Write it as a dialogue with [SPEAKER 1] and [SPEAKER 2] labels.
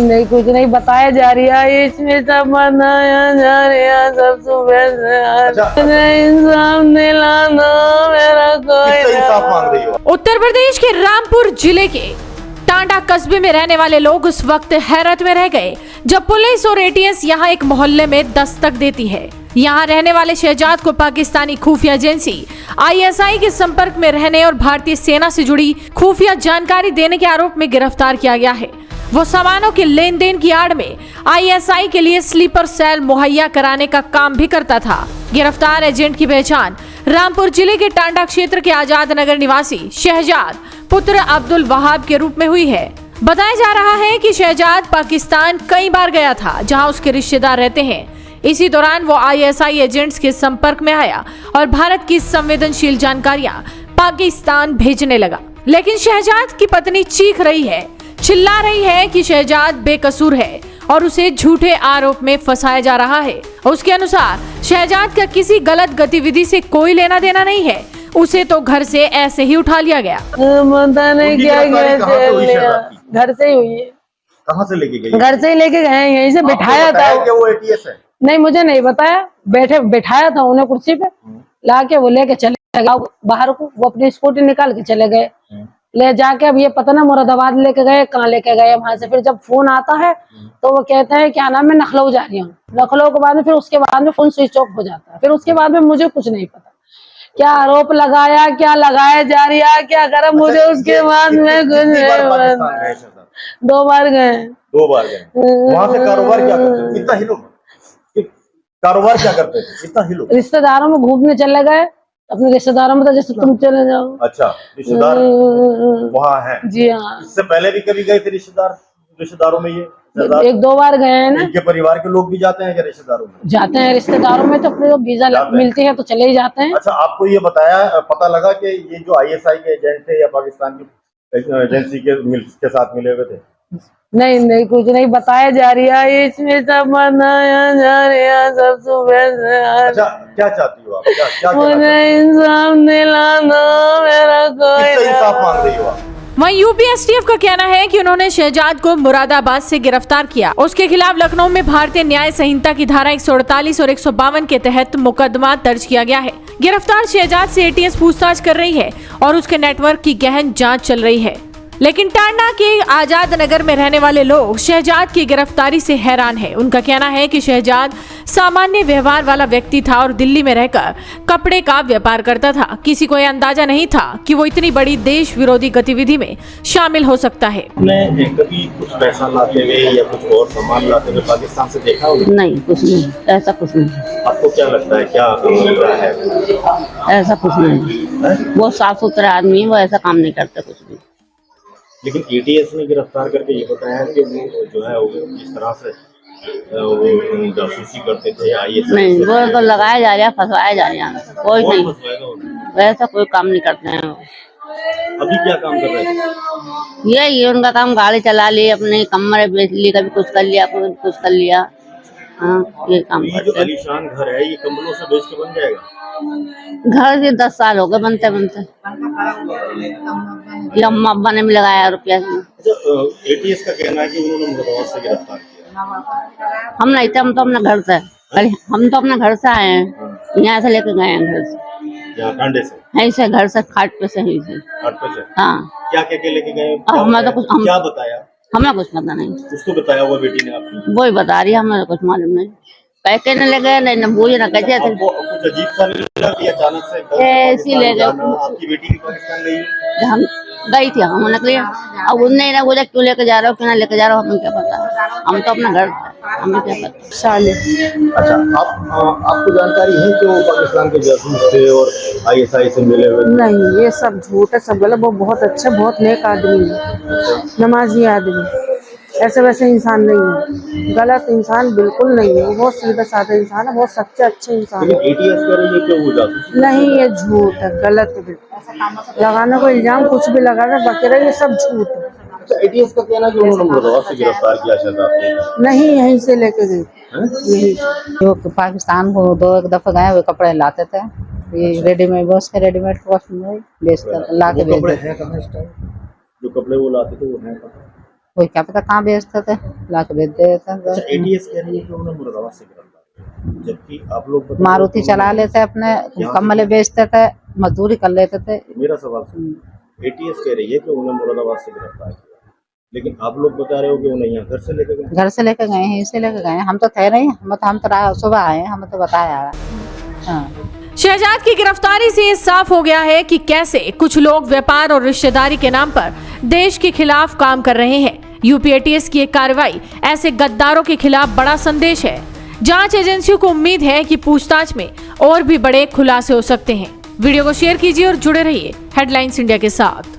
[SPEAKER 1] नहीं, कुछ नहीं बताया जा रही है, इसमें सब मनाया जा रहा है, सब सुबह से इंसाफ दिलाना मेरा कोई
[SPEAKER 2] इंसाफ मांग रही हो?
[SPEAKER 3] उत्तर प्रदेश के रामपुर जिले के टांडा कस्बे में रहने वाले लोग उस वक्त हैरत में रह गए जब पुलिस और एटीएस यहां एक मोहल्ले में दस्तक देती है। यहां रहने वाले शहजाद को पाकिस्तानी खुफिया एजेंसी आईएसआई के संपर्क में रहने और भारतीय सेना से जुड़ी खुफिया जानकारी देने के आरोप में गिरफ्तार किया गया है। वो सामानों के लेन देन की आड़ में आईएसआई के लिए स्लीपर सेल मुहैया कराने का काम भी करता था। गिरफ्तार एजेंट की पहचान रामपुर जिले के टांडा क्षेत्र के आजाद नगर निवासी शहजाद पुत्र अब्दुल वहाब के रूप में हुई है। बताया जा रहा है कि शहजाद पाकिस्तान कई बार गया था, जहां उसके रिश्तेदार रहते हैं। इसी दौरान वो आईएसआई एजेंट्स के संपर्क में आया और भारत की संवेदनशील जानकारियां पाकिस्तान भेजने लगा। लेकिन शहजाद की पत्नी चीख रही है, चिल्ला रही है कि शहजाद बेकसूर है और उसे झूठे आरोप में फंसाया जा रहा है। उसके अनुसार शहजाद का किसी गलत गतिविधि से कोई लेना देना नहीं है, उसे तो घर से ऐसे ही उठा लिया गया।
[SPEAKER 1] पता नहीं क्या घर से ही हुई है।
[SPEAKER 2] कहाँ से लेके गई?
[SPEAKER 1] घर से ही लेके गए, यहीं से बिठाया था।
[SPEAKER 2] वो एटीएस है?
[SPEAKER 1] नहीं, मुझे नहीं बताया। बिठाया था उन्हें कुर्सी पे, लाके वो लेके चले गए बाहर को। वो अपनी स्कूटी निकाल के चले गए, ले जाके अब ये पता ना मुरादाबाद लेके गए, कहाँ लेके गए। वहां से फिर जब फोन आता है तो वो कहते हैं क्या नाम है, लखनऊ जा रही हूँ। लखनऊ के बाद में फिर उसके बाद में फोन स्विच ऑफ हो जाता है। फिर उसके बाद में मुझे कुछ नहीं पता क्या आरोप लगाया, क्या लगाया जा रही है, क्या करा मुझे उसके बाद में कुछ नहीं। 2 बार गए।
[SPEAKER 2] 2 बार गए। वहाँ से कारोबार क्या करते थे? इतना ही लोग कारोबार क्या करते थे? इतना ही लोग
[SPEAKER 1] रिश्तेदारों में घूमने चले गए। अपने रिश्तेदारों में तो जैसे तुम चले जाओ।
[SPEAKER 2] अच्छा, रिश्तेदार वहाँ है?
[SPEAKER 1] जी हाँ।
[SPEAKER 2] इससे पहले भी कभी गए थे रिश्तेदारों में? ये
[SPEAKER 1] 1-2 बार गए हैं ना।
[SPEAKER 2] इनके परिवार के लोग भी जाते हैं क्या रिश्तेदारों में?
[SPEAKER 1] जाते हैं रिश्तेदारों में, तो अपने जो वीजा मिलती है तो चले ही जाते हैं।
[SPEAKER 2] अच्छा, आपको ये पता लगा कि ये जो आईएसआई के एजेंट थे या पाकिस्तान की एजेंसी के साथ मिले हुए थे?
[SPEAKER 1] नहीं, कुछ नहीं बताया जा रही है, इसमें सब मनाया जा रहा है, सब सुबह से।
[SPEAKER 2] अच्छा, क्या चाहती हो आप? क्या
[SPEAKER 1] मुझे इंसाफ दिलाना मेरा कोई।
[SPEAKER 2] इंसाफ मांग रही हो आप?
[SPEAKER 3] वहीं यूपी एसटीएफ का कहना है कि उन्होंने शहजाद को मुरादाबाद से गिरफ्तार किया। उसके खिलाफ लखनऊ में भारतीय न्याय संहिता की धारा 148 और 152 के तहत मुकदमा दर्ज किया गया है। गिरफ्तार शहजाद से एटीएस पूछताछ कर रही है और उसके नेटवर्क की गहन जांच चल रही है। लेकिन टांडा के आजाद नगर में रहने वाले लोग शहजाद की गिरफ्तारी से हैरान हैं। उनका कहना है कि शहजाद सामान्य व्यवहार वाला व्यक्ति था और दिल्ली में रहकर कपड़े का व्यापार करता था। किसी को यह अंदाजा नहीं था कि वो इतनी बड़ी देश विरोधी गतिविधि में शामिल हो सकता है।
[SPEAKER 2] आपने कभी कुछ पैसा लाते हुए या कुछ और सामान लाते हुए पाकिस्तान से देखा हो?
[SPEAKER 4] नहीं, कुछ नहीं, ऐसा कुछ नहीं।
[SPEAKER 2] आपको क्या लगता है, क्या है?
[SPEAKER 4] ऐसा कुछ नहीं, वो साफ सुथरा आदमी है, वो ऐसा काम नहीं करता कुछ भी।
[SPEAKER 2] लेकिन एटीएस ने गिरफ्तार करके ये बताया है कि वो जो है वो इस तरह से वो जासूसी करते थे।
[SPEAKER 4] नहीं, वो तो लगाया जा रहा है, फंसवाया जा रहा है, कोई नहीं, वैसा कोई काम नहीं करते हैं।
[SPEAKER 2] अभी क्या काम कर रहे हैं?
[SPEAKER 4] ये उनका काम, गाड़ी चला ली, अपने कमरे बेच ली, कभी कुछ कर लिया, कभी कुछ कर लिया। हाँ, ये काम
[SPEAKER 2] ये जो आलीशान घर है, ये कंबलों से बेच के बन जाएगा?
[SPEAKER 4] घर ये 10 साल हो गए बनते बनते। ये अम्मा अब्बा ने भी लगाया रुपया।
[SPEAKER 2] एटीएस का कहना है कि उन्होंने मुरादाबाद से गिरफ्तार किया।
[SPEAKER 4] हम नहीं थे, हम तो अपने घर से, हम तो अपने घर से आए हैं, यहाँ से लेके गए हैं घर से।
[SPEAKER 2] यहाँ टांडे से?
[SPEAKER 4] यहीं से, घर से, खाट पे से, यहीं से।
[SPEAKER 2] खाट पे से?
[SPEAKER 4] हाँ।
[SPEAKER 2] क्या लेके गए?
[SPEAKER 4] हमें तो कुछ,
[SPEAKER 2] क्या बताया?
[SPEAKER 4] हमें कुछ पता नहीं।
[SPEAKER 2] उसको बताया हुआ बेटी ने आपकी?
[SPEAKER 4] वो ही बता रही है, हमें कुछ मालूम नहीं। पैके न ले गए, नहीं न बूझे न कैसे थे।
[SPEAKER 2] कुछ अजीब सा लगा कि अचानक से
[SPEAKER 4] ऐसी ले गए।
[SPEAKER 2] आपकी बेटी भी पाकिस्तान गई?
[SPEAKER 4] हम गई थी, हम निकले। अब उनने ना बोला क्यों लेके जा रहे हो, क्यों ना लेके जा रहे हो, हमें क्या पता। हम तो अपना घर, हमें क्या पता। साले।
[SPEAKER 2] अच्छा, आपको जानकारी है कि वो पाकिस्तान के जासूस थे और आईएसआई से मिले हुए?
[SPEAKER 1] नहीं, ये सब झूठ है, सब गलत। वो बहुत अच्छा, बहुत नेक आदमी है, नमाजी आदमी, ऐसे वैसे इंसान नहीं है, गलत इंसान बिल्कुल नहीं है। वो बहुत सीधा साधा इंसान है, बहुत सच्चा अच्छा इंसान है।
[SPEAKER 2] एटीएस कह रही है कि वो जासूस
[SPEAKER 1] नहीं, ये झूठ है, गलत है। लगाने को इल्जाम कुछ भी लगा रहे, बकेरा, ये सब झूठ है।
[SPEAKER 2] अच्छा, एटीएस का कहना है कि उन्होंने मुरादाबाद से गिरफ्तार किया शहजाद?
[SPEAKER 1] नहीं, यहीं से लेके गई।
[SPEAKER 5] जो पाकिस्तान को 2-1 दफा गए हुए कपड़े लाते थे, ये रेडीमेड, बस के रेडीमेड बेचते ला के भेज देते।
[SPEAKER 2] जो कपड़े वो लाते थे वो है कहाँ?
[SPEAKER 5] कोई क्या पता कहाँ बेचते थे, लाके बेच देते
[SPEAKER 2] अच्छा,
[SPEAKER 5] थे।
[SPEAKER 2] एटीएस कह रही है कि उन्हें मुरादाबाद से गिरफ्तार किया, जबकि आप लोग बता रहे हो
[SPEAKER 5] मारुति
[SPEAKER 2] कि
[SPEAKER 5] चला लेते अपने,
[SPEAKER 2] यहाँ से
[SPEAKER 5] कम्बले बेचते थे, मजदूरी कर लेते थे।
[SPEAKER 2] मेरा सवाल सुन, एटीएस कह रही है कि उन्हें मुरादाबाद से गिरफ्तार किया, लेकिन आप लोग बता रहे हो कि उन्हें यहाँ घर से लेके गए।
[SPEAKER 5] घर से लेके गए हैं, इसे लेके गए हैं, हम तो थे नहीं, हम तो सुबह आए हैं, हमें तो बताया। हाँ।
[SPEAKER 3] शहजाद की गिरफ्तारी से ये साफ हो गया है कि कैसे कुछ लोग व्यापार और रिश्तेदारी के नाम पर देश के खिलाफ काम कर रहे हैं। यूपी एटीएस की ये कार्रवाई ऐसे गद्दारों के खिलाफ बड़ा संदेश है। जांच एजेंसियों को उम्मीद है कि पूछताछ में और भी बड़े खुलासे हो सकते हैं। वीडियो को शेयर कीजिए और जुड़े रहिए हेडलाइंस इंडिया के साथ।